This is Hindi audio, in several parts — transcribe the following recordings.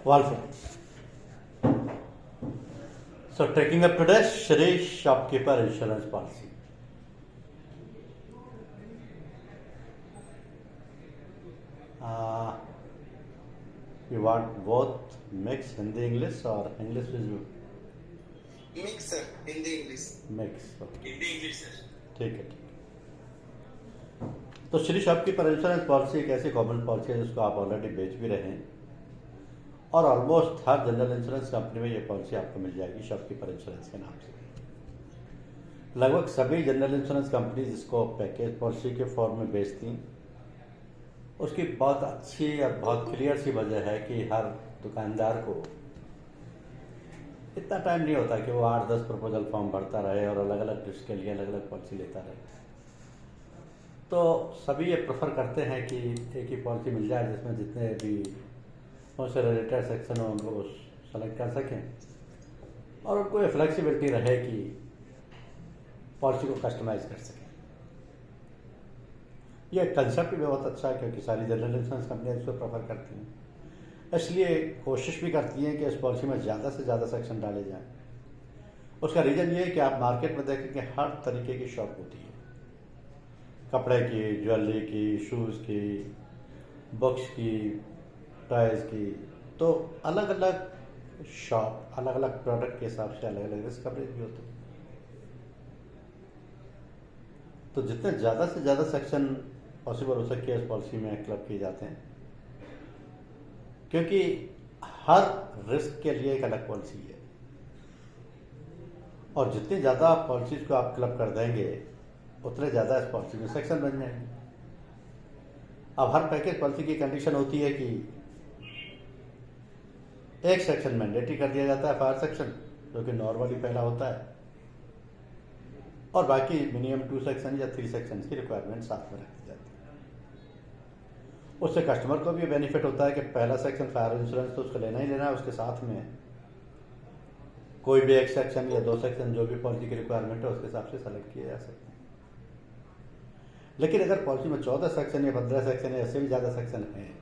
Walford. So taking up today, Shri Shopkeeper Insurance Policy. You want both mix Hindi English or English with you? Mix sir, Hindi English. Mix. Okay. Hindi English sir. ठीक है। तो श्री शॉपकीपर इंश्योरेंस पॉलिसी एक ऐसी कॉमन पॉलिसी है जिसको आप ऑलरेडी बेच भी रहे हैं और ऑलमोस्ट हर जनरल इंश्योरेंस कंपनी में ये पॉलिसी आपको मिल जाएगी शॉपकीपर इंश्योरेंस के नाम से। लगभग सभी जनरल इंश्योरेंस कंपनीज इसको पैकेज पॉलिसी के फॉर्म में बेचती हैं। उसकी बहुत अच्छी और बहुत क्लियर सी वजह है कि हर दुकानदार को इतना टाइम नहीं होता कि वो 8-10 प्रपोजल फॉर्म भरता रहे और अलग अलग डिस्क के लिए अलग अलग पॉलिसी लेता रहे। तो सभी ये प्रेफर करते हैं कि एक ही पॉलिसी मिल जाए जिसमें जितने भी उनसे रिलेटेड सेक्शन हो उनको सेलेक्ट कर सकें और उनको ये फ्लेक्सिबिलिटी रहे कि पॉलिसी को कस्टमाइज कर सकें। ये कंसेप्ट भी बहुत अच्छा है क्योंकि सारी जनरल इंश्योरेंस कंपनियां इसको प्रेफर करती हैं, इसलिए कोशिश भी करती हैं कि इस पॉलिसी में ज़्यादा से ज़्यादा सेक्शन डाले जाएं। उसका रीज़न ये है कि आप मार्केट में देखें कि हर तरीके की शॉप होती है, कपड़े की, ज्वेलरी की, शूज़ की, बुक्स की, टॉयज़ की। तो अलग अलग शॉप अलग अलग प्रोडक्ट के हिसाब से अलग अलग रिस्क कवरेज भी होते हैं। तो जितने ज़्यादा से ज़्यादा सेक्शन पॉसिबल हो सके इस पॉलिसी में क्लब किए जाते हैं क्योंकि हर रिस्क के लिए एक अलग पॉलिसी है और जितनी ज़्यादा पॉलिसीज को आप क्लब कर देंगे उतने ज़्यादा इस पॉलिसी में सेक्शन बन जाएंगे। अब हर पैकेज पॉलिसी की कंडीशन होती है कि एक सेक्शन मैंडेटरी कर दिया जाता है, फायर सेक्शन, जो कि नॉर्मली पहला होता है, और बाकी मिनिमम 2 सेक्शन या 3 सेक्शन की रिक्वायरमेंट साथ में रखी जाती है। उससे कस्टमर को भी बेनिफिट होता है कि पहला सेक्शन फायर इंश्योरेंस तो उसको लेना ही लेना है, उसके साथ में कोई भी एक सेक्शन या 2 सेक्शन जो भी पॉलिसी की रिक्वायरमेंट है उसके हिसाब से सेलेक्ट किए जा सकते हैं। लेकिन अगर पॉलिसी में 14 सेक्शन या 15 सेक्शन या इससे भी ज़्यादा सेक्शन है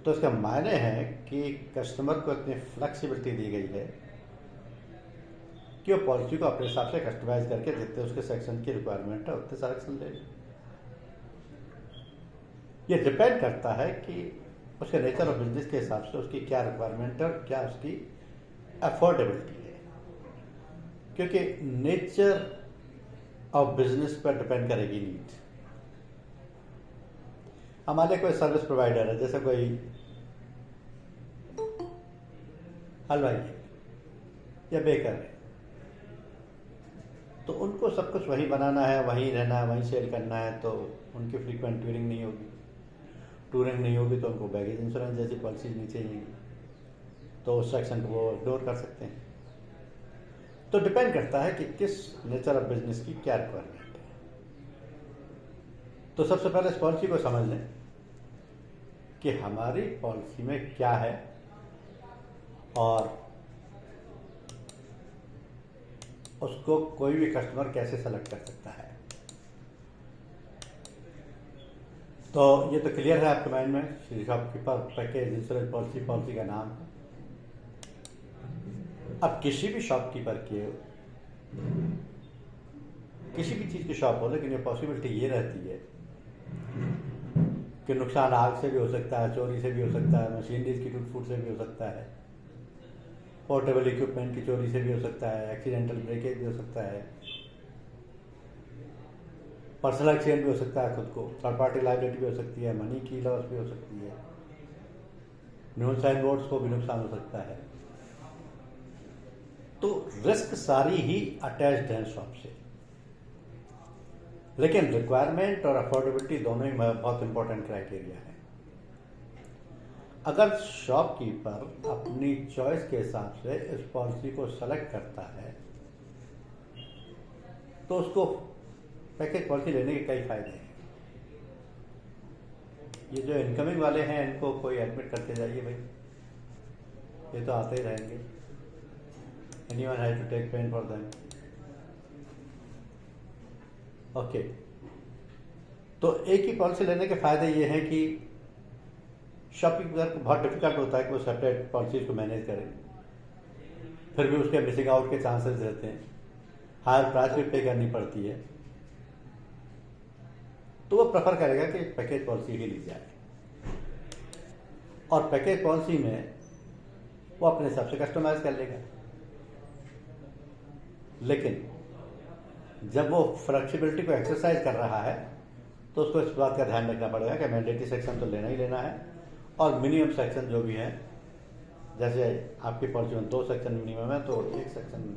तो इसका मायने है कि कस्टमर को इतनी फ्लेक्सिबिलिटी दी गई है कि वो पॉलिसी को अपने हिसाब से कस्टमाइज करके जितने उसके सेक्शन की रिक्वायरमेंट है उतने सेक्शन ले। ये डिपेंड करता है कि उसके नेचर ऑफ बिजनेस के हिसाब से उसकी क्या रिक्वायरमेंट है और क्या उसकी अफोर्डेबिलिटी है, क्योंकि नेचर ऑफ बिजनेस पर डिपेंड करेगी नीड। हमारे कोई सर्विस प्रोवाइडर है, जैसे कोई हलवाई है या बेकर है, तो उनको सब कुछ वहीं बनाना है, वहीं रहना है, वहीं सेल करना है, तो उनकी फ्रीक्वेंट टूरिंग नहीं होगी। टूरिंग नहीं होगी तो उनको बैगेज इंश्योरेंस जैसी पॉलिसी नहीं चाहिए, तो उस सेक्शन को वो इग्नोर कर सकते हैं। तो डिपेंड करता है कि किस नेचर ऑफ बिजनेस की क्या रिक्वायरमेंट है। तो सबसे पहले इस पॉलिसी को समझ लें कि हमारी पॉलिसी में क्या है और उसको कोई भी कस्टमर कैसे सेलेक्ट कर सकता है। तो ये तो क्लियर है आपके माइंड में, Shri shopkeeper package insurance policy का नाम है। अब किसी भी शॉपकीपर के किसी भी चीज़ की शॉप हो, लेकिन ये पॉसिबिलिटी ये रहती है कि नुकसान आग से भी हो सकता है, चोरी से भी हो सकता है, मशीनरीज की टूट फूट से भी हो सकता है, पोर्टेबल इक्विपमेंट की चोरी से भी हो सकता है, एक्सीडेंटल ब्रेकेज भी हो सकता है, पर्सनल एक्सीडेंट भी हो सकता है, खुद को थर्ड पार्टी लायबिलिटी भी हो सकती है, मनी की लॉस भी हो सकती है, न्यूज साइन बोर्ड्स को भी नुकसान हो सकता है। तो रिस्क सारी ही अटैच्ड है शॉप से, लेकिन रिक्वायरमेंट और अफोर्डेबिलिटी दोनों ही बहुत इंपॉर्टेंट क्राइटेरिया है। अगर शॉपकीपर अपनी चॉइस के हिसाब से इस पॉलिसी को सेलेक्ट करता है तो उसको पैकेज पॉलिसी लेने के कई फायदे हैं। ये जो इनकमिंग वाले हैं इनको कोई एडमिट करते जाइए भाई, ये तो आते ही रहेंगे। Anyone has to take pain for them? Okay, तो एक ही पॉलिसी लेने के फायदे ये हैं कि शॉपकीपर को बहुत डिफिकल्ट होता है कि वो सेपरेट पॉलिसीज को मैनेज करें, फिर भी उसके मिसिंग आउट के चांसेस रहते हैं, हायर प्राइस भी पे करनी पड़ती है, तो वो प्रेफर करेगा कि पैकेज पॉलिसी ही ली जाए। और पैकेज पॉलिसी में वो अपने हिसाब से कस्टमाइज कर लेगा। लेकिन जब वो फ्लेक्सिबिलिटी को एक्सरसाइज कर रहा है तो उसको इस बात का ध्यान रखना पड़ेगा कि मैंडेटरी सेक्शन तो लेना ही लेना है, और मिनिमम सेक्शन जो भी है, जैसे आपकी पॉलिसी में 2 सेक्शन मिनिमम है तो 1 सेक्शन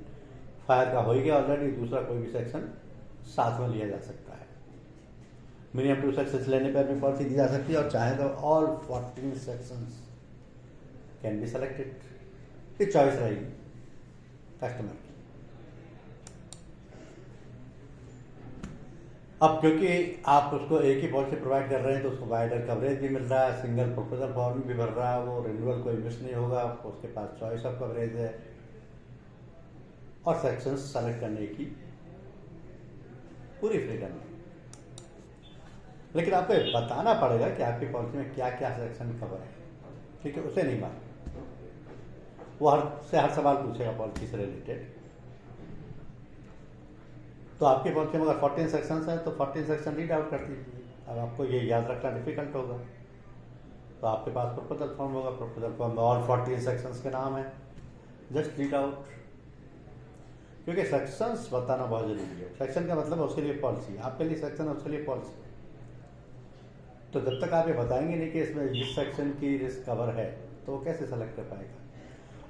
फायर का हो ही गया ऑलरेडी, दूसरा कोई भी सेक्शन साथ में लिया जा सकता है। मिनिमम 2 सेक्शंस लेने पर भी पॉलिसी दी जा सकती है, और चाहे तो all 14 sections can be selected. ये चॉइस रहेगी कस्टमर की। अब क्योंकि आप उसको एक ही पॉलिसी प्रोवाइड कर रहे हैं तो उसको वाइडर कवरेज भी मिल रहा है, सिंगल प्रपोजल फॉर्म भी भर रहा है, वो रिन्यूअल कोई मिस नहीं होगा, उसके पास चॉइस ऑफ कवरेज है, और सेक्शंस सेलेक्ट करने की पूरी फ्रीडम है। लेकिन आपको बताना पड़ेगा कि आपकी पॉलिसी में क्या क्या सेक्शन कवर है, ठीक है? उसे नहीं मालूम, वो हर सवाल पूछेगा पॉलिसी से रिलेटेड। तो आपकी पॉलिसी में अगर 14 सेक्शंस हैं तो 14 सेक्शन रीड आउट कर दीजिए। अब आपको ये याद रखना डिफिकल्ट होगा, तो आपके पास प्रपोजल फॉर्म होगा, प्रपोजल फॉर्म में ऑल 14 सेक्शंस के नाम है, जस्ट रीड आउट। क्योंकि सेक्शंस बताना बहुत जरूरी है। सेक्शन का मतलब उसके लिए पॉलिसी, आपके लिए सेक्शन, उसके लिए पॉलिसी। तो जब तक आप ये बताएंगे नहीं कि इसमें इस सेक्शन की रिस्क कवर है, तो वो कैसे सेलेक्ट कर पाएगा?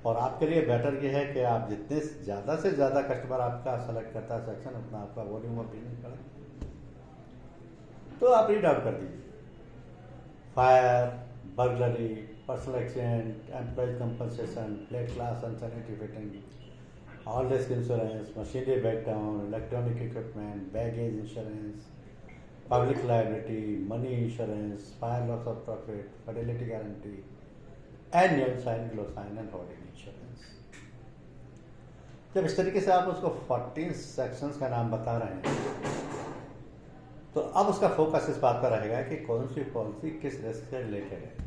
और आपके लिए बेटर ये है कि आप जितने ज़्यादा से ज़्यादा कस्टमर आपका सेलेक्ट करता है सेक्शन, उतना आपका वॉल्यूम ऑफ बिजनेस बढ़े। तो आप रीड आउट कर दीजिए, fire, burglary, personal accident, employees compensation, plate glass unsanitary fitting, all risk insurance, machinery breakdown, electronic equipment, baggage insurance, public liability, money insurance, fire loss of profit, fidelity guarantee, annual sign, glow sign and hoarding insurance. जब इस तरीके से आप उसको 14 सेक्शंस का नाम बता रहे हैं, तो अब उसका फोकस इस बात पर रहेगा कि कौन सी पॉलिसी किस रिस्क से रिलेटेड है।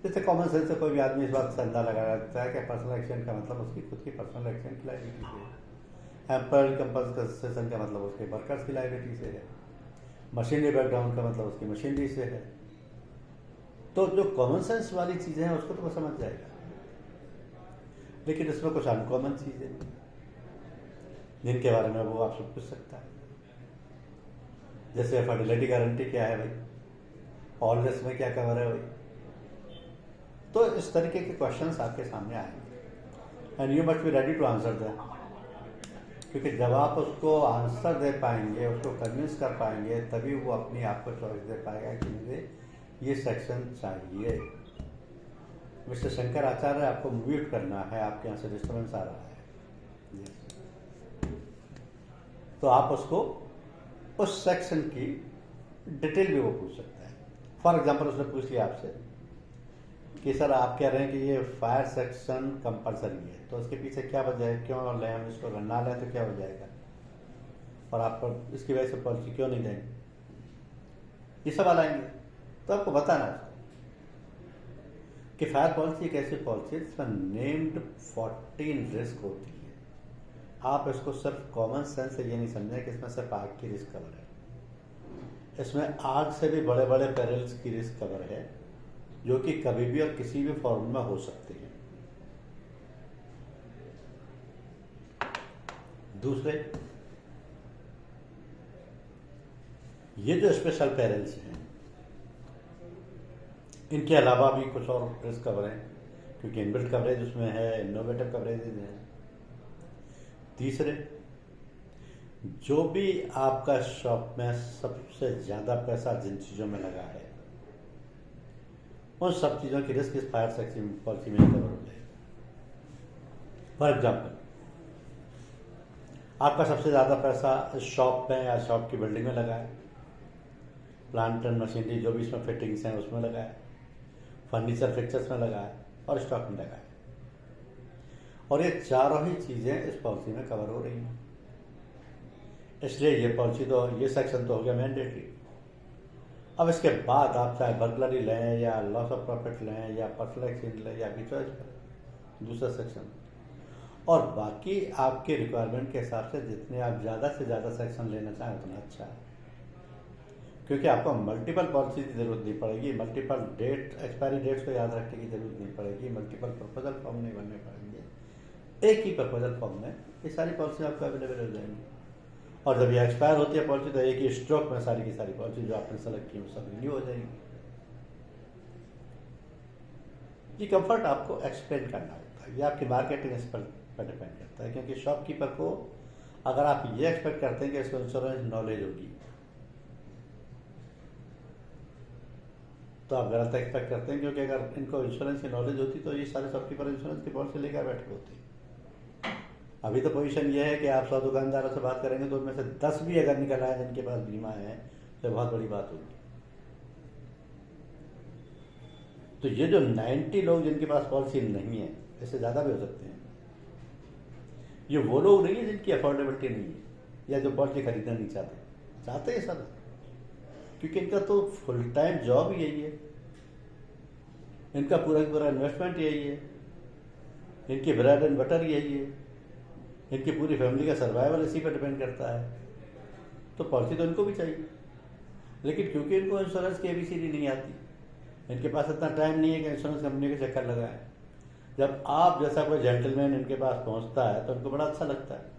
जैसे कॉमन सेंस से कोई भी आदमी इस बात से अंदाजा लगा सकता है कि पर्सनल एक्सीडेंट का मतलब उसकी खुद की पर्सनल एक्सीडेंट की लायबिलिटी से है, एम्प्लॉय कंपनसेशन का मतलब उसके वर्कर्स की लायबिलिटी से है, मशीनरी ब्रेकडाउन का मतलब उसकी मशीनरी से है। तो जो कॉमन सेंस वाली चीज़ें हैं उसको तो वो समझ जाएगा, लेकिन इसमें कुछ अनकॉमन चीज़ें जिनके बारे में वो आपसे पूछ सकता है। जैसे फिडेलिटी गारंटी क्या है भाई, ऑल रिस्क में क्या कवर है भाई। तो इस तरीके के क्वेश्चंस आपके सामने आएंगे, and you must be ready to answer that. क्योंकि जब आप उसको आंसर दे पाएंगे, उसको कन्विंस कर पाएंगे, तभी वो अपनी आपको चॉइस दे पाएगा कि मुझे ये सेक्शन चाहिए। मिस्टर शंकर आचार्य, आपको म्यूट करना है, आपके यहाँ से डिस्टर्बेंस आ रहा है। तो आप उसको उस सेक्शन की डिटेल भी वो पूछ सकता है। फॉर एग्जांपल उसने पूछ लिया आपसे कि सर आप कह रहे हैं कि ये फायर सेक्शन कंपलसरी है, तो उसके पीछे क्या वजह है, क्यों लें हम इसको, अगर ना लें तो क्या हो जाएगा, और आप इसकी वजह से पॉलिसी क्यों नहीं देंगे, ये सवाल आएंगे। तो आपको बताना है कि फायर पॉलिसी एक ऐसी पॉलिसी है जिसमें नेम्ड 14 रिस्क होती है। आप इसको सिर्फ कॉमन सेंस से ये नहीं समझें कि इसमें सिर्फ आग की रिस्क कवर है। इसमें आग से भी बड़े बड़े पेरिल्स की रिस्क कवर है, जो कि कभी भी और किसी भी फॉर्म में हो सकते हैं। दूसरे, ये जो स्पेशल पेरिल्स हैं, इनके अलावा भी कुछ और रिस्क कवर हैं, क्योंकि इनबिल्ट कवरेज उसमें है, इनोवेटिव कवरेज है। तीसरे, जो भी आपका शॉप में सबसे ज़्यादा पैसा जिन चीज़ों में लगा है, उन सब चीज़ों की रिस्क इस फायर सेक्शन पॉलिसी में कवर हो जाएगी। फॉर एग्जाम्पल, आपका सबसे ज़्यादा पैसा शॉप में या शॉप की बिल्डिंग में लगा है, प्लांट एंड मशीनरी जो भी इसमें फिटिंग्स हैं उसमें लगा है, फर्नीचर फिक्चर्स में लगा है, और स्टॉक में लगा है। और ये चारों ही चीज़ें इस पॉलिसी में कवर हो रही हैं। इसलिए ये पॉलिसी तो, ये सेक्शन तो हो गया मैंडेटरी। अब इसके बाद आप चाहे बर्गलरी लें या लॉस ऑफ प्रॉफिट लें या पर्सनल एक्सचेंज लें या आपकी चॉइस पर दूसरा सेक्शन, और बाकी आपके रिक्वायरमेंट के हिसाब से जितने आप ज़्यादा से ज़्यादा सेक्शन लेना चाहें उतना अच्छा है, क्योंकि आपको मल्टीपल पॉलिसी की जरूरत नहीं पड़ेगी, मल्टीपल डेट एक्सपायरी डेट्स को याद रखने की जरूरत नहीं पड़ेगी, मल्टीपल प्रपोजल फॉर्म नहीं बनने पड़ेंगे। एक ही प्रपोजल फॉर्म में ये सारी पॉलिसी आपको अवेलेबल हो जाएंगी, और जब ये एक्सपायर होती है पॉलिसी तो एक ही स्ट्रोक में सारी की सारी पॉलिसी जो आपने सेलेक्ट की वो सब रिन्यू हो जाएंगी। ये कंफर्ट आपको एक्सप्लेन करना होता है, ये आपकी मार्केटिंग इस पर डिपेंड करता है, क्योंकि शॉपकीपर को अगर आप ये एक्सपेक्ट करते हैं कि इसको इंश्योरेंस नॉलेज होगी तो आप गलत एक्सपेक्ट करते हैं, क्योंकि अगर इनको इंश्योरेंस की नॉलेज होती तो ये सारे शॉपकीपर इंश्योरेंस की पॉलिसी लेकर बैठे होते। अभी तो पोजीशन ये है कि आप 100 दुकानदारों से बात करेंगे तो उनमें से 10 भी अगर निकल आए जिनके पास बीमा है तो बहुत बड़ी बात होगी। तो ये जो 90 लोग जिनके पास पॉलिसी नहीं है, इससे ज़्यादा भी हो सकते हैं, ये वो लोग नहीं है जिनकी अफोर्डेबिलिटी नहीं है या जो पॉलिसी खरीदना नहीं चाहते हैं सब, क्योंकि इनका तो फुल टाइम जॉब यही है, इनका पूरा पूरा इन्वेस्टमेंट यही है, इनकी ब्रेड एंड बटर यही है, इनकी पूरी फैमिली का सर्वाइवल इसी पर डिपेंड करता है। तो पॉलिसी तो इनको भी चाहिए, लेकिन क्योंकि इनको इंश्योरेंस की ABCD नहीं आती, इनके पास इतना टाइम नहीं है कि इंश्योरेंस कंपनी के चक्कर लगाए। जब आप जैसा कोई जेंटलमैन इनके पास पहुंचता है तो इनको बड़ा अच्छा लगता है,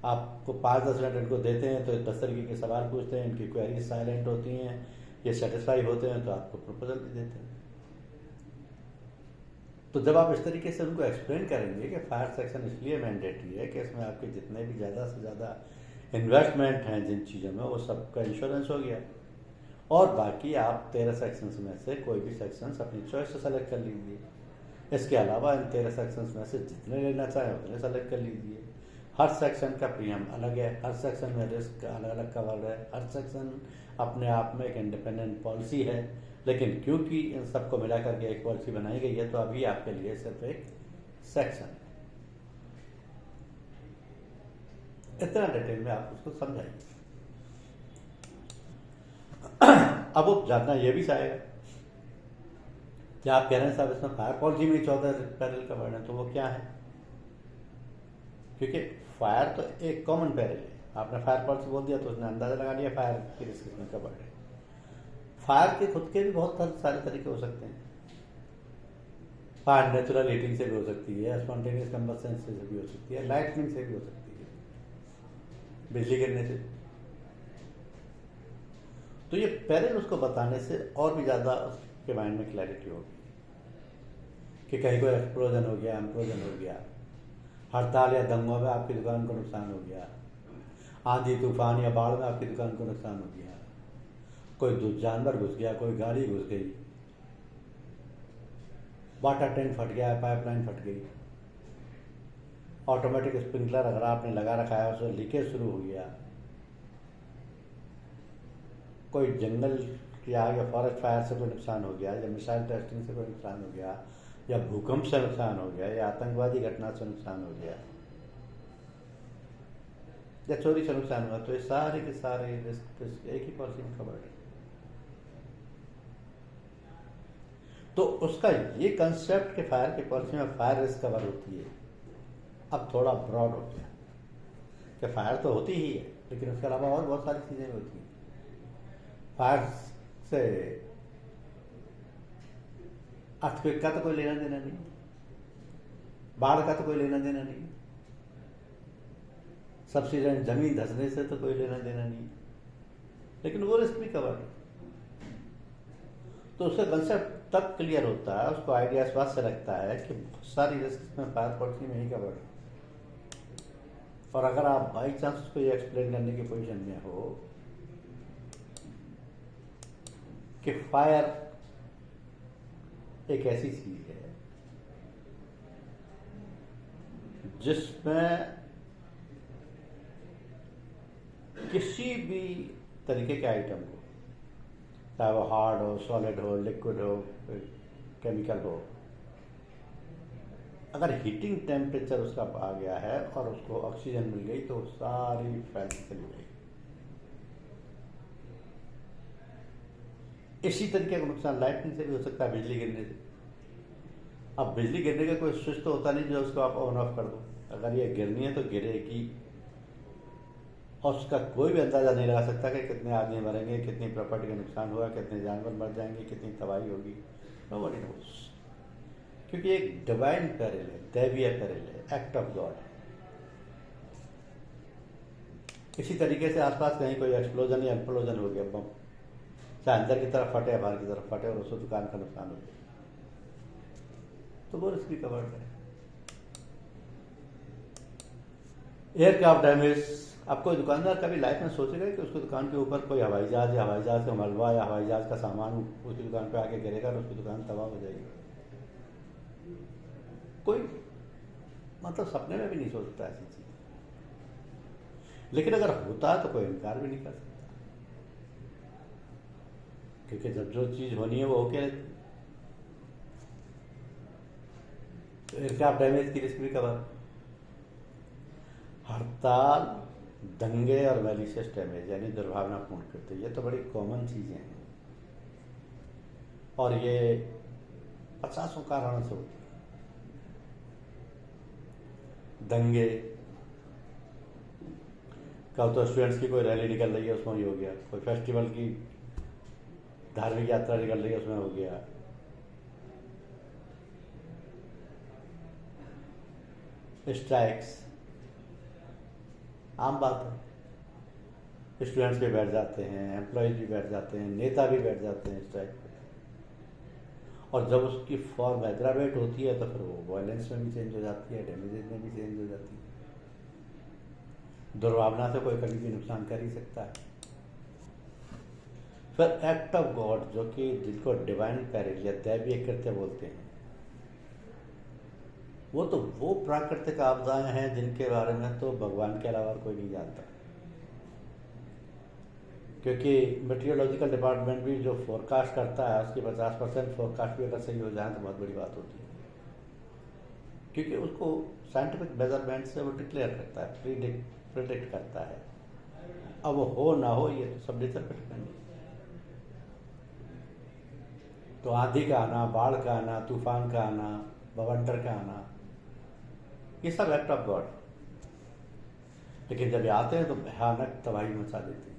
आपको 5-10 मिनट इनको देते हैं तो 10 तरीके के सवाल पूछते हैं, इनकी क्वेरीज साइलेंट होती हैं, ये सेटिस्फाई होते हैं तो आपको प्रपोजल भी देते हैं। तो जब आप इस तरीके से उनको एक्सप्लेन करेंगे कि फायर सेक्शन इसलिए मैंडेटरी है कि इसमें आपके जितने भी ज़्यादा से ज़्यादा इन्वेस्टमेंट हैं जिन चीज़ों में वो सबका इंश्योरेंस हो गया, और बाकी आप 13 सेक्शंस में से कोई भी सेक्शंस अपनी चॉइस से सेलेक्ट कर लीजिए। इसके अलावा इन 13 सेक्शंस में से जितने लेना चाहें उतने सेलेक्ट कर लीजिए। हर सेक्शन का प्रीमियम अलग है, हर सेक्शन में रिस्क अलग अलग कवर है, हर सेक्शन अपने आप में एक इंडिपेंडेंट पॉलिसी है, लेकिन क्योंकि इन सबको मिला करके एक पॉलिसी बनाई गई है तो अभी आपके लिए सिर्फ एक सेक्शन है। इतना डिटेल में आप उसको समझाइए। अब वो जानना ये भी चाहेगा कि आप कह रहे हैं साहब इसमें फायर पॉलिसी में 14 पैरल कवर्ड है, तो वो क्या है? क्योंकि फायर तो एक कॉमन पैरल है, आपने फायर पॉलिसी बोल दिया तो उसने अंदाजा लगा लिया फायर की रिस्क में कवर्ड है। फायर के खुद के भी बहुत सारे तरीके हो सकते हैं। फायर नेचुरल हीटिंग से भी हो सकती है, स्पॉन्टेनियस कंबशन से भी हो सकती है, लाइटनिंग से भी हो सकती है, बिजली गिरने से। तो ये पैरल उसको बताने से और भी ज़्यादा उसके माइंड में क्लैरिटी होगी कि कहीं कोई एक्सप्लोजन हो गया, इम्प्लोजन हो गया, हड़ताल या दंगों में आपकी दुकान को नुकसान हो गया, आंधी तूफान या बाढ़ में आपकी दुकान को नुकसान हो गया, कोई जानवर घुस गया, कोई गाड़ी घुस गई, वाटर टैंक फट गया, पाइपलाइन फट गई, ऑटोमेटिक स्प्रिंकलर अगर आपने लगा रखा है उसमें लीकेज शुरू हो गया, कोई जंगल की आग या फॉरेस्ट फायर से कोई नुकसान हो गया, या मिसाइल टेस्टिंग से कोई नुकसान हो गया, या भूकंप से नुकसान हो गया, या आतंकवादी घटना से नुकसान हो गया, या चोरी से नुकसान हुआ, तो ये सारे के सारे रिस्क एक ही पॉलिसी में कवर्ड है। तो उसका ये कंसेप्ट कि फायर की पॉलिसी में फायर रिस्क कवर होती है अब थोड़ा ब्रॉड हो गया कि फायर तो होती ही है, लेकिन उसके अलावा और बहुत सारी चीजें होती हैं। फायर से अर्थक्वेक का तो कोई लेना देना नहीं, बाढ़ का तो कोई लेना देना नहीं, सबसिडेंट जमीन धंसने से तो कोई लेना देना नहीं, लेकिन वो रिस्क भी कवर है। तो उसका कंसेप्ट तब क्लियर होता है, उसको आइडिया इस बात से लगता है कि बहुत सारी रिस्क में फायर पॉलिसी में ही कवर है। और अगर आप बाई चांस उसको ये एक्सप्लेन करने की पोजीशन में हो कि फायर एक ऐसी चीज है जिसमें किसी भी तरीके के आइटम को, चाहे वो हार्ड हो, सॉलिड हो, लिक्विड हो, केमिकल हो, अगर हीटिंग टेम्परेचर उसका आ गया है और उसको ऑक्सीजन मिल गई तो सारी फैल चली गई। इसी तरीके का नुकसान लाइटनिंग से भी हो सकता है, बिजली गिरने से। अब बिजली गिरने का कोई स्विच तो होता नहीं जो उसको आप ऑन ऑफ कर दो। अगर ये गिरनी है तो गिरेगी, और उसका कोई भी अंदाज़ा नहीं लगा सकता कि कितने आदमी मरेंगे, कितनी प्रॉपर्टी का नुकसान होगा, कितने जानवर मर जाएंगे, कितनी तबाही होगी। नोबडी नोस, क्योंकि एक डिवाइन पेरिल है, दैवीय पेरिल है, एक्ट ऑफ गॉड है। इसी तरीके से आसपास कहीं कोई एक्सप्लोजन या इम्प्लोजन हो गया, बम, चाहे अंदर की तरफ फटे या बाहर की तरफ फटे, और उसको दुकान का नुकसान हो गया, तो वो रिस्क भी कवर्ड है। एयरक्राफ्ट डैमेज, अब कोई दुकानदार कभी लाइफ में सोचेगा कि उसकी दुकान के ऊपर कोई हवाई जहाज या हवाई जहाज का मलबा या हवाई जहाज का सामान उसकी दुकान पे आके गिरेगा और उसकी दुकान तबाह हो जाएगी? कोई मतलब सपने में भी नहीं सोचता ऐसी चीज। लेकिन अगर होता है तो कोई इनकार भी नहीं कर सकता, क्योंकि जब जो चीज होनी है वो होके रहती है। तो एयरक्राफ्ट डैमेज की रिस्क भी कवर। हड़ताल, दंगे और मैलिशियस डैमेज यानी दुर्भावनापूर्ण कृत्य, ये तो बड़ी कॉमन चीजें हैं, और ये 50 कारणों से होती है। दंगे कल तो स्टूडेंट्स की कोई रैली निकल रही है उसमें ये हो गया, कोई फेस्टिवल की धार्मिक यात्रा निकल रही है उसमें हो गया, स्ट्राइक्स आम बात है। स्टूडेंट्स भी बैठ जाते हैं, एम्प्लॉयज भी बैठ जाते हैं, नेता भी बैठ जाते हैं स्ट्राइक पे, और जब उसकी फॉर्म एग्रावेट होती है तो फिर वो वायलेंस में भी चेंज हो जाती है, डैमेजेस में भी चेंज हो जाती है। दुर्भावना से कोई कभी भी नुकसान कर ही सकता है। फिर एक्ट ऑफ गॉड, जो कि जिनको डिवाइन पेरिल या दैवीय कृत्य बोलते हैं, वो प्राकृतिक आपदाएं हैं जिनके बारे में तो भगवान के अलावा कोई नहीं जानता, क्योंकि मेट्रियोलॉजिकल डिपार्टमेंट भी जो फोरकास्ट करता है उसकी 50% फोरकास्ट भी अगर सही हो जाए तो बहुत बड़ी बात होती है, क्योंकि उसको साइंटिफिक मेजरमेंट से वो डिक्लेयर करता है, प्रिडिक्ट करता है। अब वो हो ना हो ये तो सब नेचर पर डिपेंड है। तो आंधी का आना, बाढ़ का आना, तूफान का आना, बवंडर का आना, ये सब एक्ट ऑफ गॉड। लेकिन जब ये आते हैं तो भयानक तबाही मचा देते हैं,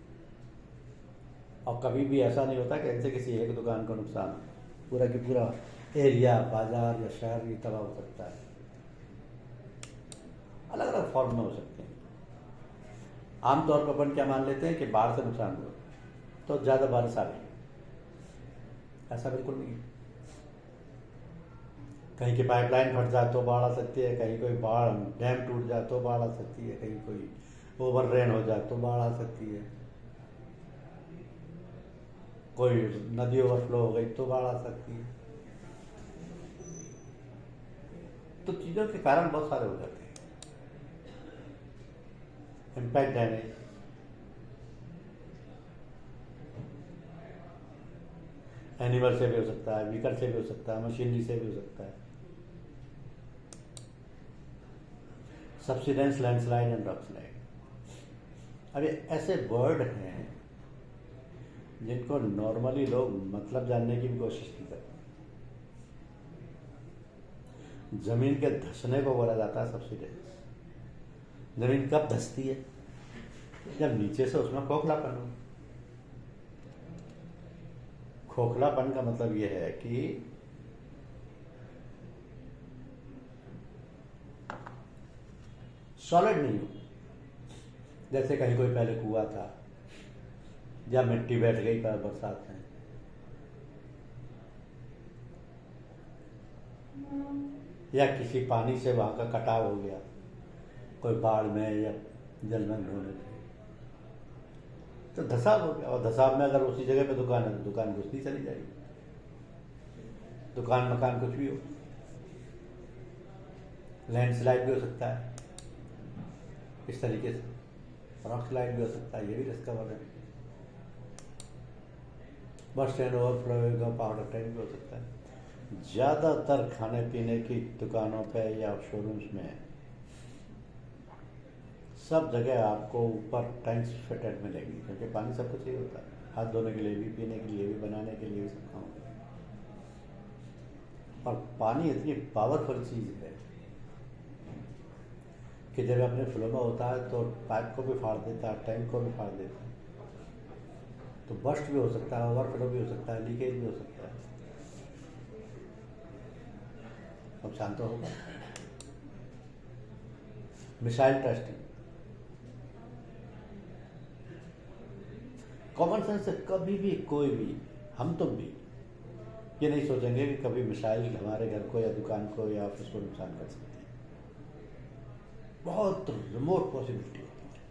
और कभी भी ऐसा नहीं होता कि इनसे किसी एक दुकान को नुकसान हो, पूरा की पूरा एरिया, बाजार या शहर भी तबाह हो सकता है। अलग अलग फॉर्म में हो सकते हैं। आमतौर पर अपन क्या मान लेते हैं कि बाढ़ से नुकसान हुआ तो ज़्यादा बारिश आ गई, ऐसा बिल्कुल नहीं है। कहीं की पाइपलाइन फट जाए तो बाढ़ आ सकती है, कहीं कोई बाढ़ डैम टूट जाए तो बाढ़ आ सकती है, कहीं कोई ओवर रेन हो जाए तो बाढ़ आ सकती है, कोई नदी ओवरफ्लो हो गई तो बाढ़ आ सकती है। तो चीज़ों के कारण बहुत सारे हो जाते हैं। इम्पैक्ट डैमेज, एनिमल से भी हो सकता है, व्हीकल से भी हो सकता है, मशीनरी से भी हो सकता है। सब्सिडेंस, लैंडस्लाइड एंड रॉकस्लाइड, अब ये ऐसे वर्ड हैं जिनको नॉर्मली लोग मतलब जानने की भी कोशिश नहीं करते। जमीन के धंसने को बोला जाता है सब्सिडेंस। जमीन कब धंसती है? जब नीचे से उसमें खोखलापन हो। खोखलापन का मतलब यह है कि सॉलिड नहीं हो। जैसे कहीं कोई पहले कुआं था या मिट्टी बैठ गई पर बरसात में, या किसी पानी से वहां का कटाव हो गया, कोई बाढ़ में या जलमग्न होने से, तो धसाव हो गया। और धसाव में अगर उसी जगह पे दुकान है तो दुकान घुसती चली जाएगी, दुकान मकान कुछ भी हो। लैंडस्लाइड भी हो सकता है इस तरीके से, रॉक स्लाइड भी हो सकता है, ये भी डिस्कवर है। बस स्टैंड ओवरफ्लो होगा, पाउडर टैंक भी हो सकता है। ज़्यादातर खाने पीने की दुकानों पे या शोरूम्स में सब जगह आपको ऊपर टैंक्स फिटेड मिलेंगी, क्योंकि पानी सब कुछ ही होता है। हाथ धोने के लिए भी, पीने के लिए भी, बनाने के लिए भी, सब काम होता है। और पानी इतनी पावरफुल चीज़ है कि जब अपने फ्लो में होता है तो पाइप को भी फाड़ देता है, टैंक को भी फाड़ देता है। तो बस्ट भी हो सकता है, ओवरफ्लो भी हो सकता है, लीकेज भी हो सकता है। नुकसान तो होगा। मिसाइल टेस्टिंग, कॉमन सेंस से कभी भी कोई भी, हम तुम भी ये नहीं सोचेंगे कि कभी मिसाइल हमारे घर को या दुकान को या ऑफिस को नुकसान कर सकती है। बहुत रिमोट पॉसिबिलिटी होती है,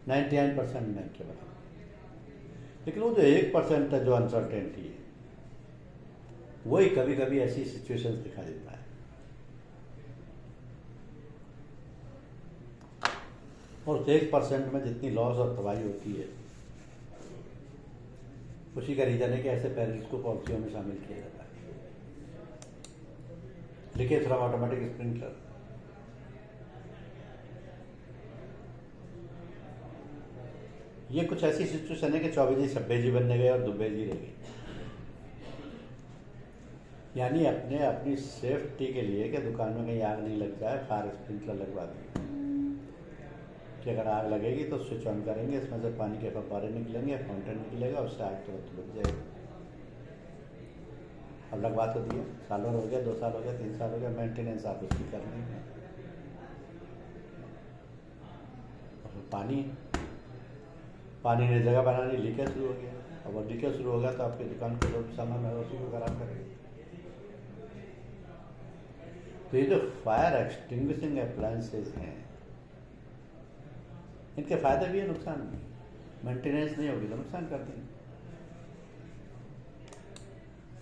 99% नहीं के बराबर। लेकिन वो जो 1% है जो अनसर्टेनिटी है, वही कभी कभी ऐसी सिचुएशंस दिखा देता है। और उस 1% में जितनी लॉस और तबाही होती है, उसी का रीजन है कि ऐसे पेरिल्स को पॉलिसियों में शामिल किया जाता है। लीकेज फ्रॉम ऑटोमेटिक स्प्रिंकलर, ये कुछ ऐसी सिचुएशन है कि चौबेजी छब्बेजी बनने गए और दुब्बेजी रह गए। यानी अपनी सेफ्टी के लिए कि दुकान में कहीं आग नहीं लग जाए, फायर स्प्रिंकलर लगवा दिए कि अगर आग लगेगी तो स्विच ऑन करेंगे, इसमें से पानी के फव्वारे निकलेंगे, फाउंटेन निकलेगा, उससे आग तुरंत बुझ जाएगी। अब लगवा तो दिया, साल भर हो गया, 2 साल हो गया, 3 साल हो गया, मेंटेनेंस आप उसकी करनी है। पानी ने जगह बनानी, लीकेज शुरू हो गया। अब वो लीकेज शुरू हो गया तो आपकी दुकान को जो भी सामान है उसी को खराब करेगी। तो ये जो फायर एक्सटिंग्विशिंग अप्लायंसेज हैं, इनके फायदे भी है, नुकसान भी। मेंटेनेंस नहीं होगी तो नुकसान कर देंगे।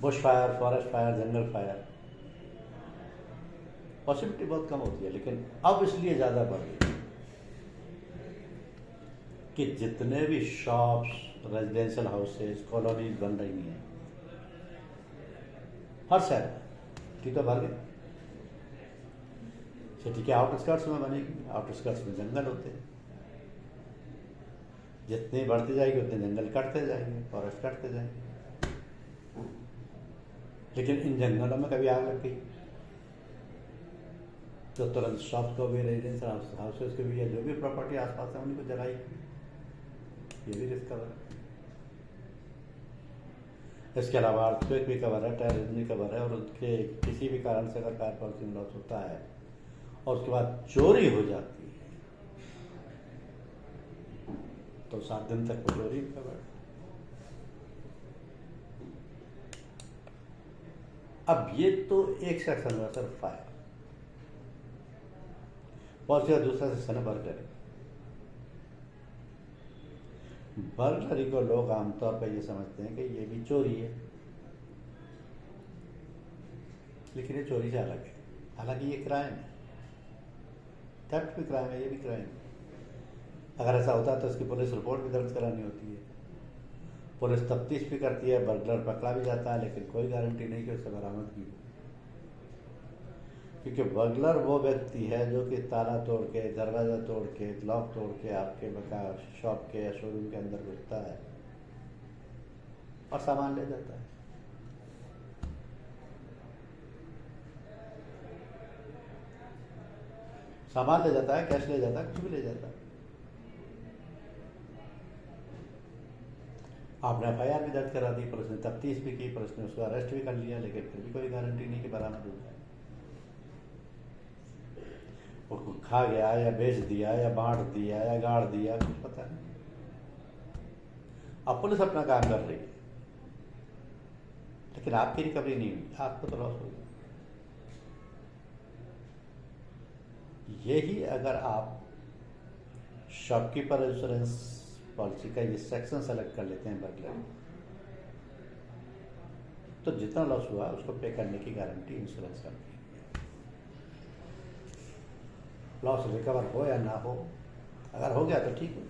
बुश फायर, फॉरेस्ट फायर, जंगल फायर, पॉसिबिलिटी बहुत कम होती है, लेकिन अब इसलिए ज़्यादा बढ़ गई कि जितने भी शॉप्स, रेजिडेंशियल हाउसेज, कॉलोनीज बन रही हैं हर शहर की, तो भर गए। सिटी के आउटस्कर्ट्स में बनेगी, आउटस्कर्ट्स में जंगल होते हैं, जितनी बढ़ती जाएगी उतने जंगल कटते जाएंगे, फॉरेस्ट कटते जाएंगे। लेकिन इन जंगलों में कभी आग लग गई तो तुरंत शॉप्स को भी, रेजिडेंशियल हाउसेज को भी, या जो भी प्रॉपर्टी आसपास है उनको जलाई, ये भी रिस्क कवर है। इसके अलावा अर्थक्वेक भी कवर है, टेररिज्म भी कवर है। और उनके किसी भी कारण से अगर फायर पॉलिसी में लॉस होता है और उसके बाद चोरी हो जाती है तो 7 दिन तक वो चोरी भी कवर है। अब ये तो एक सेक्शन हुआ सर फायर पॉलिसी, का दूसरा सेक्शन है बर्गलरी। बर्गलरी को लोग आमतौर पर ये समझते हैं कि ये भी चोरी है, लेकिन ये चोरी से अलग है। हालांकि ये क्राइम है, थेफ्ट भी क्राइम है, ये भी क्राइम है। अगर ऐसा होता है तो इसकी पुलिस रिपोर्ट भी दर्ज करानी होती है, पुलिस तफ्तीश भी करती है, बर्गलर पकड़ा भी जाता है, लेकिन कोई गारंटी नहीं कि उससे बरामद भी हो। क्योंकि बर्गलर वो व्यक्ति है जो कि ताला तोड़ के, दरवाज़ा तोड़ के, लॉक तोड़ के आपके बका शॉप के या शोरूम के अंदर घुसता है और सामान ले जाता है। सामान ले जाता है, कैश ले जाता है, कुछ भी ले जाता है। आपने FIR भी दर्ज करा दी, पुलिस ने तफ्तीश भी की, पुलिस ने उसको अरेस्ट भी कर लिया, लेकिन फिर भी कोई गारंटी नहीं कि बरामद हो जाए। वो खा गया या बेच दिया या बांट दिया या गाड़ दिया, कुछ पता नहीं। अब पुलिस अपना काम कर रही है, लेकिन आपकी रिकवरी नहीं हुई, आपको तो लॉस हो गया। यही अगर आप शॉपकीपर इंश्योरेंस पॉलिसी का ये सेक्शन सेलेक्ट कर लेते हैं बर्गलरी, तो जितना लॉस हुआ उसको पे करने की गारंटी इंश्योरेंस करती है। लॉस रिकवर हो या ना हो, अगर हो गया तो ठीक है,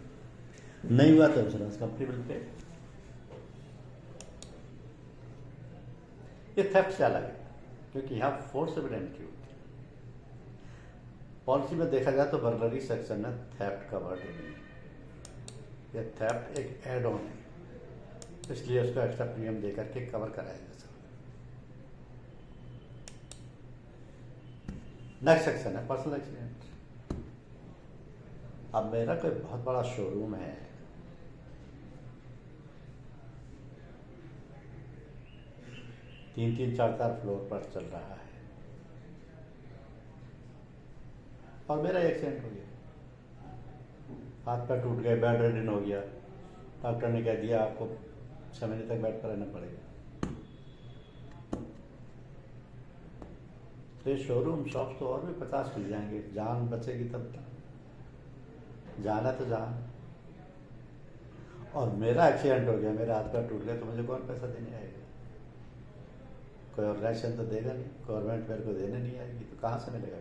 नहीं हुआ तो इंश्योरेंस कंपनी विल पे। ये थेफ्ट से अलग है, क्योंकि यहाँ फोर्सिबल एंट्री होती है। पॉलिसी में देखा जाए तो बर्गलरी सेक्शन में थेफ्ट कवर्ड नहीं है। ये थेफ्ट एक एड ऑन है। इसलिए उसको एक्स्ट्रा प्रीमियम दे करके कवर कराया जा सकता है। नेक्स्ट सेक्शन है पर्सनल एक्सीडेंट। अब मेरा कोई बहुत बड़ा शोरूम है, तीन चार फ्लोर पर चल रहा है, और मेरा एक्सीडेंट हो गया, हाथ पैर टूट गए, बेड रेडिन हो गया, डॉक्टर ने कह दिया आपको 6 महीने तक बेड पर रहना पड़ेगा। तो ये शोरूम शॉप्स तो और भी 50 खुल जाएंगे, जान बचेगी तब तक। जाना तो जान। और मेरा एक्सीडेंट हो गया, मेरा हाथ पैर टूट गया, तो मुझे कौन पैसा देने आएगा? कोई ऑर्गेनाइजेशन तो देगा नहीं, गवर्नमेंट मेरे को देने नहीं आएगी, तो कहाँ से मिलेगा?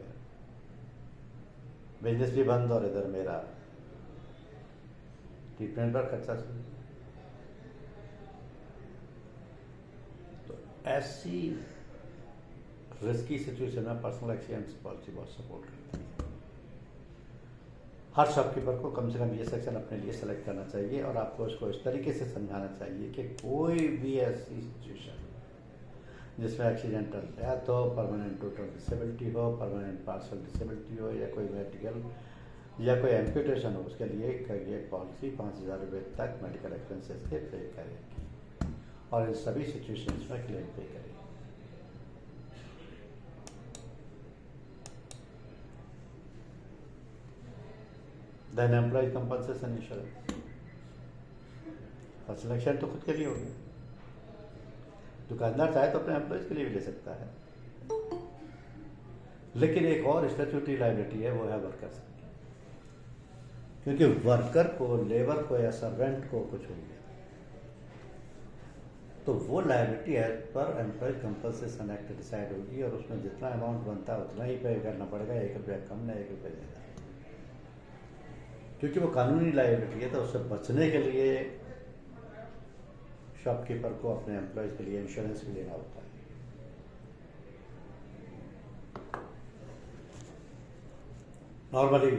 बिजनेस भी बंद और इधर मेरा ट्रीटमेंट पर खर्चा शुरू। तो ऐसी रिस्की सिचुएशन में पर्सनल एक्सीडेंट पॉलिसी बहुत सपोर्ट करती है। हर शॉपकीपर को कम से कम ये सेक्शन अपने लिए सेलेक्ट करना चाहिए, और आपको उसको इस तरीके से समझाना चाहिए कि कोई भी ऐसी सिचुएशन जिसमें एक्सीडेंटल डेथ हो, परमानेंट टोटल डिसेबिलिटी हो, परमानेंट पार्शियल डिसेबिलिटी हो, या कोई मेडिकल या कोई एम्पुटेशन हो, उसके लिए ये पॉलिसी 5,000 रुपये तक मेडिकल एक्सपेंसेस के पे करेगी, और इन सभी सिचुएशंस में क्लेम पे करेगी। Then employ compensation insurance. Personal accident तो खुद के लिए हो गया, दुकानदार चाहे तो अपने एम्प्लॉयज के लिए भी ले सकता है, लेकिन एक और स्टैट्यूटरी लायबिलिटी है, वो है वर्कर्स की। क्योंकि वर्कर को, लेबर को या सर्वेंट को कुछ हो गया, तो वो लायबिलिटी है पर एम्प्लॉय कंपनसेशन एक्ट डिसाइड होगी, और उसमें जितना अमाउंट बनता है उतना ही पे करना पड़ेगा, 1 रुपया कम ना 1 रुपया ज़्यादा, क्योंकि वो कानूनी लायबिलिटी है। तो उससे बचने के लिए शॉपकीपर को अपने एम्प्लॉयज के लिए इंश्योरेंस भी लेना होता है। नॉर्मली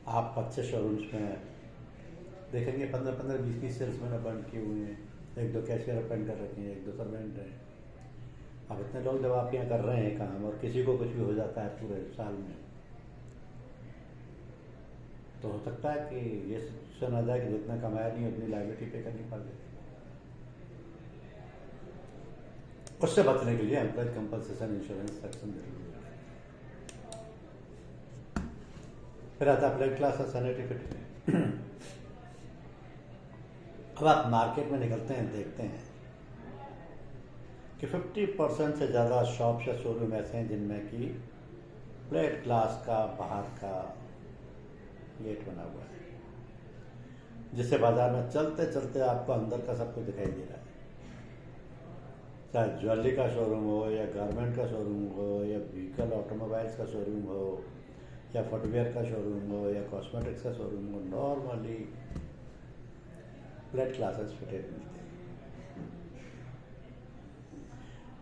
आप अच्छे शोरूम्स में देखेंगे 15-15, 20-20 सेल्समैन बंद किए हुए हैं, 1-2 कैशियर अपॉइंट कर रखे हैं, 1-2 सर्वेंट हैं। अब इतने लोग जब आपके यहाँ कर रहे हैं काम, और किसी को कुछ भी हो जाता है पूरे साल में, तो हो सकता है कि ये सिचुएशन आ जाए कि जितना कमाया नहीं उतनी लायबिलिटी पे करनी पड़ जाए। उससे बचने के लिए एम्प्लॉय कंपनसेशन इंश्योरेंस सेक्शन जरूरी है। फिर आता है प्लेट क्लास और सैनिटरी फिटिंग। अब आप मार्केट में निकलते हैं, देखते हैं कि 50% से ज़्यादा शॉप्स या शोरूम ऐसे हैं जिनमें कि प्लेट ग्लास का बाहर का गेट बना हुआ है, जिससे बाजार में चलते चलते आपको अंदर का सब कुछ दिखाई दे रहा है। चाहे ज्वेलरी का शोरूम हो, या गारमेंट का शोरूम हो, या व्हीकल ऑटोमोबाइल्स का शोरूम हो, या फुटवेयर का शोरूम हो, या कॉस्मेटिक्स का शोरूम हो, नॉर्मली प्लेट ग्लासेस फिटेड मिलते हैं।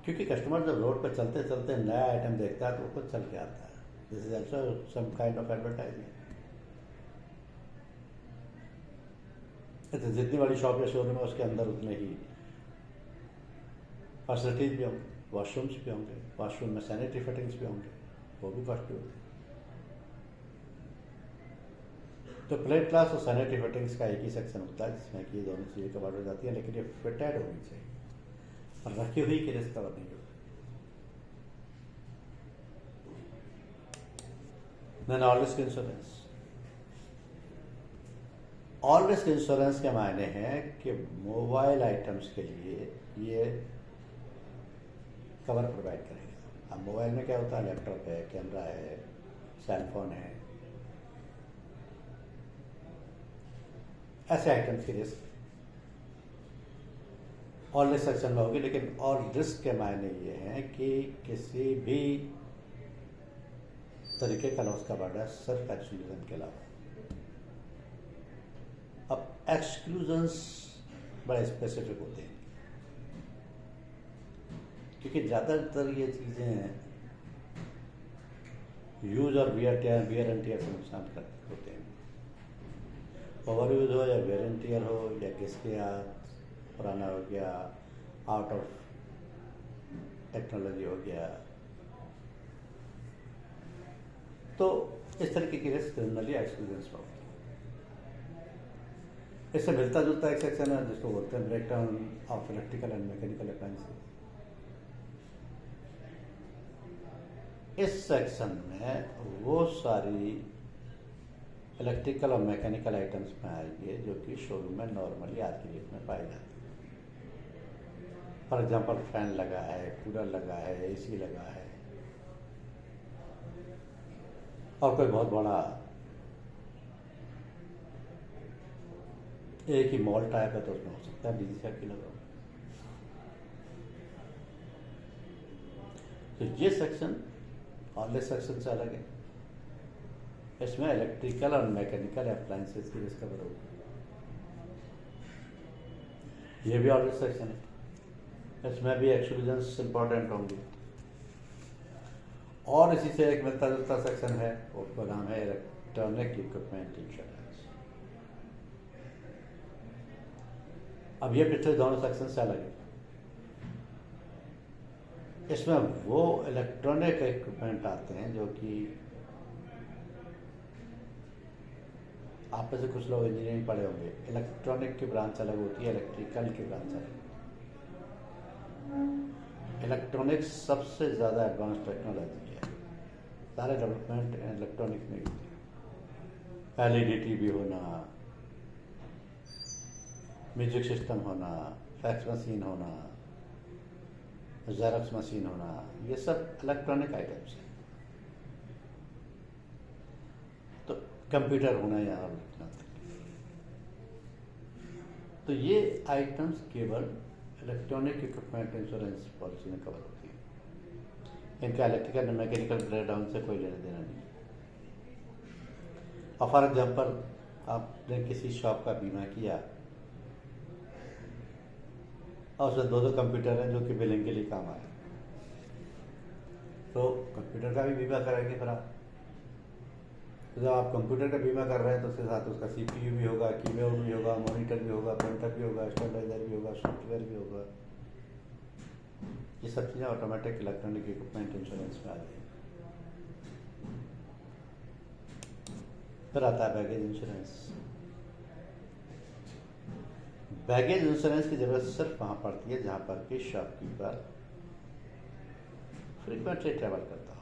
क्योंकि कस्टमर जब रोड पर चलते चलते नया आइटम देखता है तो वो खुद चल के आता है। This is also some kind of advertisement. जितनी बड़ी शॉप या शोरूम है उसके अंदर उतने ही फैसिलिटीज भी होंगे, वॉशरूम्स भी होंगे, वॉशरूम में सैनिटरी फिटिंग्स भी होंगे, वो भी कॉस्टली होते हैं। तो प्लेट ग्लास और सैनिटरी फिटिंग्स का एक ही सेक्शन होता है जिसमें कि ये दोनों चीज़ें कवर हो जाती हैं, लेकिन ये फिटेड होनी चाहिए और रखी हुई कि रिस्क कवर नहीं होती। Then all risk insurance. All risk insurance के मायने हैं कि मोबाइल आइटम्स के लिए ये कवर प्रोवाइड करेगा। अब मोबाइल में क्या होता है, लैपटॉप है, कैमरा है, सेलफोन है, ऐसे आइटम्स की रिस्क ऑल रिस्क सेक्शन में होगी। लेकिन ऑल रिस्क के मायने ये हैं कि किसी भी तरीके का लॉस का बड़ा सिर्फ एक्सक्लूजन के अलावा। अब एक्सक्लूजन्स बड़े स्पेसिफिक होते हैं, क्योंकि ज़्यादातर ये चीज़ें यूज और वियर एंड टियर से नुकसान करते होते हैं। ओवर यूज हो या वियर एंड टियर हो, या किसके हाथ पुराना हो गया, आउट ऑफ टेक्नोलॉजी हो गया। तो इस तरीके की रिस्क जनरली एक्सपीरियंस में होती है। इससे मिलता जुलता एक सेक्शन है जिसको बोलते हैं break down of electrical and mechanical appliances. इस सेक्शन में वो सारी इलेक्ट्रिकल और मैकेनिकल आइटम्स में आएंगे जो कि शोरूम में नॉर्मली आज की डेट में पाए जाते हैं। फॉर एग्जांपल फैन लगा है, कूलर लगा है, एसी लगा है, और कोई बहुत बड़ा एक ही मॉल टाइप है तो उसमें हो सकता है डीजी सर्किल लगा। तो ये सेक्शन और इस सेक्शन से अलग है। इसमें इलेक्ट्रिकल और मैकेनिकल अप्लायंसेस की रिस्क कवर होगी। ये भी और सेक्शन है, इसमें भी एक्सक्लूजन्स इंपॉर्टेंट होंगे। और इसी से एक मिलता जुलता सेक्शन है, उसका नाम है इलेक्ट्रॉनिक इक्विपमेंट इंश्योरेंस। अब ये पिछले दोनों सेक्शन से अलग है। इसमें वो इलेक्ट्रॉनिक इक्विपमेंट आते हैं जो कि आप में से कुछ लोग इंजीनियरिंग पढ़े होंगे। इलेक्ट्रॉनिक की ब्रांच अलग होती है, इलेक्ट्रिकल की ब्रांच अलग होती है। इलेक्ट्रॉनिक्स सबसे ज़्यादा एडवांस टेक्नोलॉजी है, सारे डेवलपमेंट इलेक्ट्रॉनिक में होती है। एलईडी टीवी होना, म्यूजिक सिस्टम होना, फैक्स मशीन होना, ज़ेरॉक्स मशीन होना, ये सब इलेक्ट्रॉनिक आइटम्स हैं। तो कंप्यूटर होना यहाँ लिखना था। तो ये आइटम्स केवल इलेक्ट्रॉनिक इक्विपमेंट इंश्योरेंस पॉलिसी में कवर होती है। इनका इलेक्ट्रिकल एंड मैकेनिकल ब्रेकडाउन से कोई लेना देना नहीं। और फॉर एग्जाम्पल आपने किसी शॉप का बीमा किया और उसमें दो कंप्यूटर हैं जो कि बिलिंग के लिए काम आए, तो कंप्यूटर का भी बीमा कराएंगे फिर आप। तो जब आप कंप्यूटर का बीमा कर रहे हैं तो उसके साथ उसका सीपीयू भी होगा, कीबोर्ड भी होगा, मॉनिटर भी होगा, प्रिंटर भी होगा, स्टेबलाइजर भी होगा, सॉफ्टवेयर भी होगा। ये सब चीज़ें ऑटोमेटिक इलेक्ट्रॉनिक इक्विपमेंट इंश्योरेंस में आ जाएगी। फिर आता है बैगेज इंश्योरेंस। बैगेज इंश्योरेंस की जरूरत सिर्फ वहाँ पड़ती है जहाँ पर कि शॉपकीपर फ्रीक्वेंटली ट्रैवल करता हो।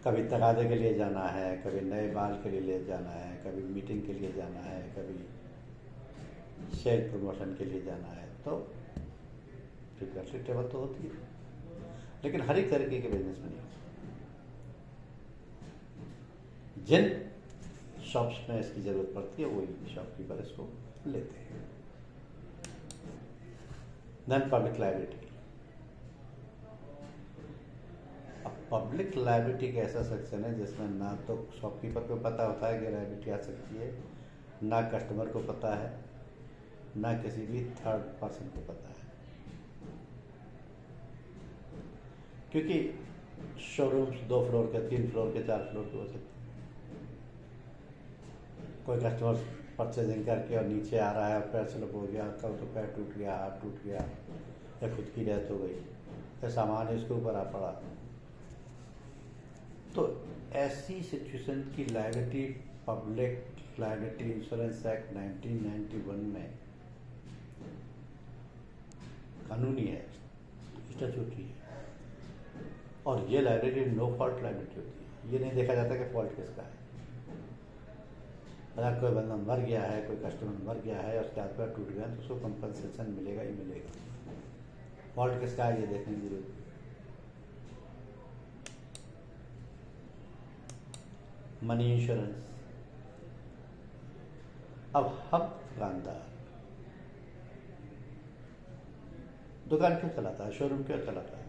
कभी तगादे के लिए जाना है, कभी नए बाल के लिए ले जाना है, कभी मीटिंग के लिए जाना है, कभी शेयर प्रमोशन के लिए जाना है, तो फ्रीक्वेंटली ट्रैवल तो होती है, लेकिन हर एक तरीके के बिजनेस में नहीं होती। जिन शॉप्स में इसकी ज़रूरत पड़ती है वही शॉपकीपर इसको लेते हैं। Then public liability. अब पब्लिक लायबिलिटी का ऐसा सेक्शन है जिसमें ना तो शॉपकीपर को पता होता है कि लायबिलिटी आ सकती है, ना कस्टमर को पता है, ना किसी भी थर्ड पर्सन को पता है। क्योंकि शोरूम्स 2 फ्लोर के, 3 फ्लोर के, 4 फ्लोर के हो सकते हैं। कोई कस्टमर परचेजिंग करके और नीचे आ रहा है और पैर स्लिप हो गया, कल तो पैर टूट गया, हाथ टूट गया, या खुद की डेथ हो गई, या सामान इसके ऊपर आ पड़ा, तो ऐसी सिचुएशन की liability public liability insurance act 1991 में कानूनी है, स्टैट्यूटरी है। और ये लायबिलिटी नो फॉल्ट लायबिलिटी होती है। ये नहीं देखा जाता कि फॉल्ट किसका है। अगर कोई बंदा मर गया है, कोई कस्टमर मर गया है, उसके हाथ पैर टूट गया तो उसको कंपनसेशन मिलेगा ही मिलेगा। फॉल्ट किसका है ये देखने की जरूरत। Money insurance. अब हम दुकान क्यों चलाता है, शोरूम क्यों चलाता है?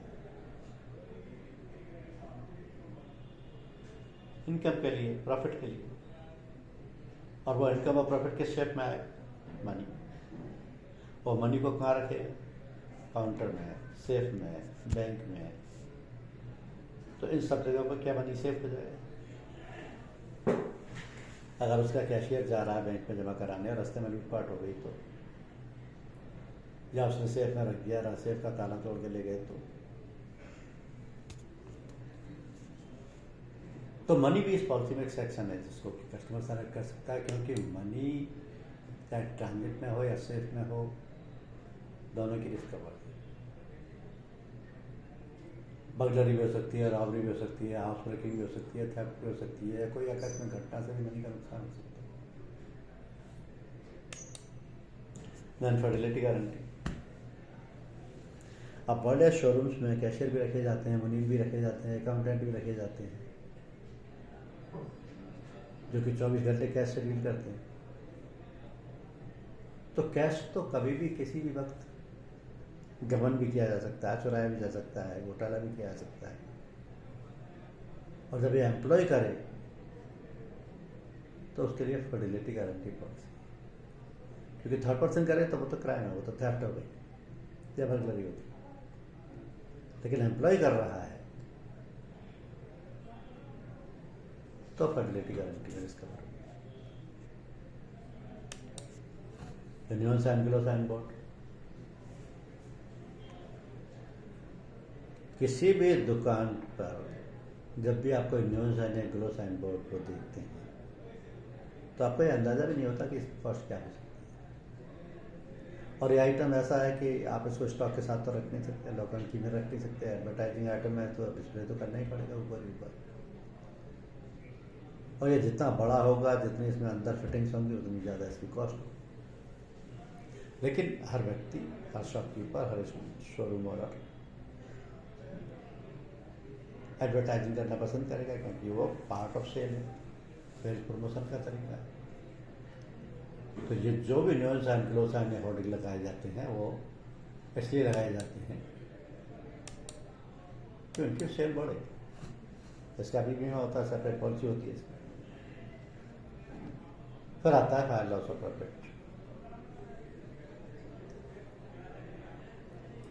इनकम के लिए, प्रॉफिट के लिए। और वो इनकम और प्रॉफिट किस शेप में आए? मनी। वो मनी को कहाँ रखेगा? काउंटर में, सेफ में, बैंक में। तो इन सब जगहों पर क्या मनी सेफ हो जाएगा? अगर उसका कैशियर जा रहा है बैंक में जमा कराने और रास्ते में लूटपाट हो गई तो, या उसने सेफ में रख दिया, सेफ का ताला तोड़ के ले गए तो मनी भी इस पॉलिसी में एक सेक्शन है जिसको कस्टमर सेलेक्ट कर सकता है, क्योंकि मनी चाहे ट्रांजिट में हो या सेफ में हो, दोनों की रिस्क कवर है। बगलरी भी हो सकती है, रॉबरी भी हो सकती है, हाउस ब्रेकिंग भी हो सकती है, थेफ्ट भी हो सकती है, कोई आकस्मिक घटना से भी मनी का नुकसान हो सकता है। Non fertility guarantee. अब बड़े शोरूम्स में कैशियर भी रखे जाते हैं, मुनीम भी रखे जाते हैं, अकाउंटेंट भी रखे जाते हैं, जो कि 24 घंटे कैश से डील करते हैं। तो कैश तो कभी भी किसी भी वक्त गबन भी किया जा सकता है, चुराया भी जा सकता है, घोटाला भी किया जा सकता है। और जब ये एम्प्लॉय करे तो उसके लिए फर्टिलिटी गारंटी पॉलिसी, क्योंकि थर्ड पर्सन करे तो वो तो क्राइम है, वो तो थेफ्ट हो गई या बर्गलरी होगी। लेकिन एम्प्लॉय कर रहा है तो फर्टिलिटी गारंटी में रिस्क कवर होगी। न्यून साइन बिलो साइन बोर्ड, किसी भी दुकान पर जब भी आप कोई न्यूज़ साइन या ग्लो साइन बोर्ड को देखते हैं तो आपको ये अंदाज़ा भी नहीं होता कि कॉस्ट क्या हो सकती है। और ये आइटम ऐसा है कि आप इसको स्टॉक के साथ तो रख नहीं सकते, लोकल की में रख नहीं सकते, एडवर्टाइजिंग आइटम है तो डिस्प्ले तो करना ही पड़ेगा ऊपर ही ऊपर। और ये जितना बड़ा होगा, जितनी इसमें अंदर फिटिंग्स होंगी, उतनी ज़्यादा इसकी कॉस्ट होगी। लेकिन हर व्यक्ति, हर शॉपकीपर, हर शोरूम ओनर एडवर्टाइजिंग करना पसंद करेगा, क्योंकि वो पार्ट ऑफ सेल है, सेल प्रमोशन का तरीका है। तो ये जो भी न्यूज़ साइन, ग्लो साइन या होर्डिंग लगाए जाते हैं वो इसलिए लगाए जाते हैं कि उनकी सेल बढ़े। इसका भी बीमा होता है, सेपरेट पॉलिसी होती है इसकी। फिर आता है फायर लॉस ऑफ प्रॉफिट,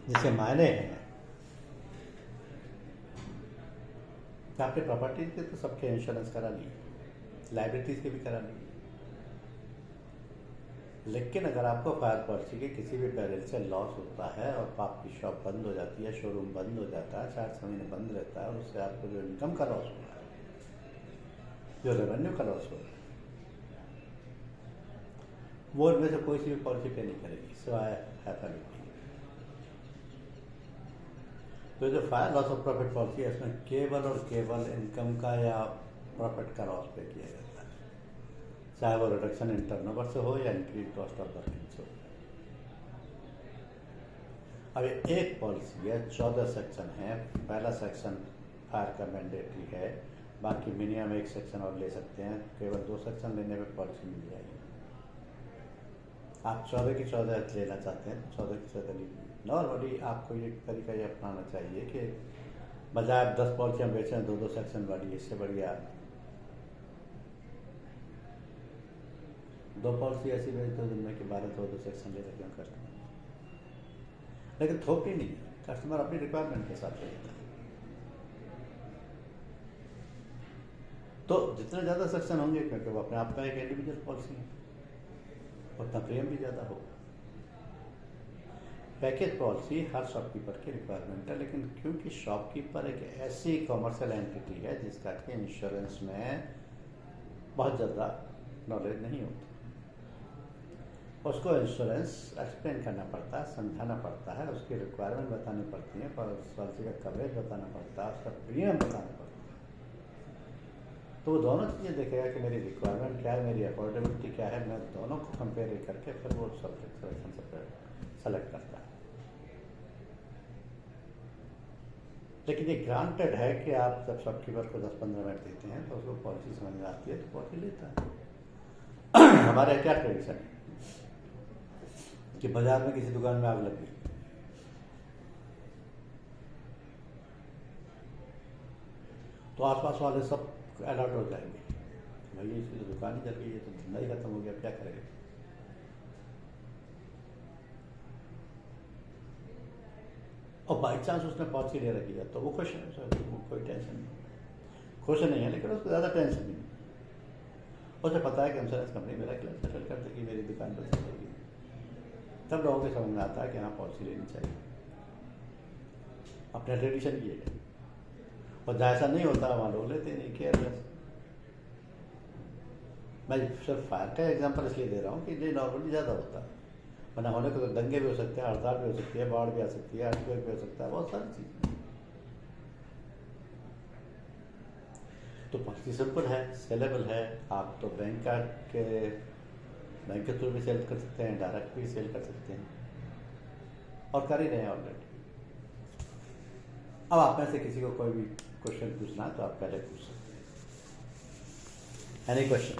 जिसके मायने हैं कि आपके प्रॉपर्टीज के तो सबके इंश्योरेंस करानी है, लाइबिलिटीज के भी करानी है। लेकिन अगर आपको फायर पॉलिसी के किसी भी बैरल से लॉस होता है और आपकी शॉप बंद हो जाती है, शोरूम बंद हो जाता है, 4 महीने बंद रहता है, और उससे आपको जो इनकम का लॉस हो रहा है, जो रेवेन्यू का लॉस हो रहा है, वो इनमें से कोई सी भी पॉलिसी पे नहीं करेगी सिवाय हैफेलिटी। तो जो fire loss of profit policy है, इसमें केवल और केवल इनकम का या प्रॉफिट का लॉस पे किया जाता है, चाहे वो रिडक्शन इन टर्नओवर से हो या इंक्रीज कॉस्ट ऑफ वर्किंग से हो। अब एक पॉलिसी है, 14 सेक्शन है। पहला सेक्शन फायर का मैंडेटरी है, बाकी मिनिमम एक सेक्शन और ले सकते हैं, केवल 2 सेक्शन लेने में पॉलिसी मिल जाएगी। आप 14 की 14 लेना चाहते हैं तो 14 की 14 लीजिए। नॉर्मली आपको ये तरीका ये अपनाना चाहिए कि बजाय 10 पॉलिसियाँ बेचें 2-2 सेक्शन वाली, इससे बढ़िया 2 पॉलिसी ऐसी बेच दो जिनमें कि 12-2 सेक्शन ले रखे हैं कस्टमर। लेकिन थोक ही नहीं है, कस्टमर अपनी रिक्वायरमेंट के हिसाब से लेता है। तो जितने ज़्यादा सेक्शन होंगे, क्योंकि वो अपने आप का एक इंडिविजुअल पॉलिसी है, उतना प्रीमियम भी ज़्यादा होगा। पैकेज पॉलिसी हर शॉपकीपर की रिक्वायरमेंट है, लेकिन क्योंकि शॉपकीपर एक ऐसी कॉमर्शियल एंटिटी है जिसका कि इंश्योरेंस में बहुत ज़्यादा नॉलेज नहीं होती, उसको इंश्योरेंस एक्सप्लेन करना पड़ता है, समझाना पड़ता है, उसकी रिक्वायरमेंट बतानी पड़ती है, पॉलिसी का कवरेज बताना पड़ता है, उसका प्रीमियम बताना पड़ता है। तो वो दोनों चीज़ें देखेगा कि मेरी रिक्वायरमेंट क्या है, मेरी अफोर्डेबिलिटी क्या है, मैं दोनों को कंपेयर करके फिर वो सब्जेक्ट सिलेक्शन सेलेक्ट करता है। लेकिन ये ग्रांटेड है कि आप जब शॉपकीपर को 10-15 मिनट देते हैं तो उसको पॉलिसी समझ में आती है तो पॉलिसी लेता है। हमारे क्या ट्रेडिशन है कि बाजार में किसी दुकान में आग लग गई, तो आसपास वाले सब अलर्ट हो जाएंगे, भैया इसकी तो दुकान ही जल गई है, तो धंधा ही खत्म हो गया, क्या करेंगे। और बाई चांस उसने पॉलिसी ले रखी है तो वो खुश है, कोई टेंशन नहीं, खुश नहीं है, लेकिन उसको ज़्यादा टेंशन नहीं। उसे पता है कि इंश्योरेंस कंपनी मेरा क्लेम सेटल कर देगी, मेरी दुकान पर चलेगी, तब लोगों के समझ में आता है कि हाँ पॉलिसी लेनी चाहिए। अपना ट्रेडिशन ये है, और जहाँ ऐसा नहीं होता वहाँ लोग लेते नहीं, केयरलेस। मैं सिर्फ फायर का एग्जांपल इसलिए दे रहा हूँ कि ये नॉर्मली ज़्यादा होता है, वरना होने को तो दंगे भी हो सकते हैं, हड़ताल भी हो सकती है, बाढ़ भी आ सकती है, अर्थक्वेक भी हो सकता है, बहुत सारी चीज़ें। तो पॉलिसी सिंपल है, सेलेबल है, आप तो बैंक के थ्रू भी सेल कर सकते हैं, डायरेक्ट भी सेल कर सकते हैं, और कर ही रहे हैं ऑलरेडी। अब आप में से किसी को कोई भी क्वेश्चन पूछना है तो आप पहले पूछ सकते हैं। Any question?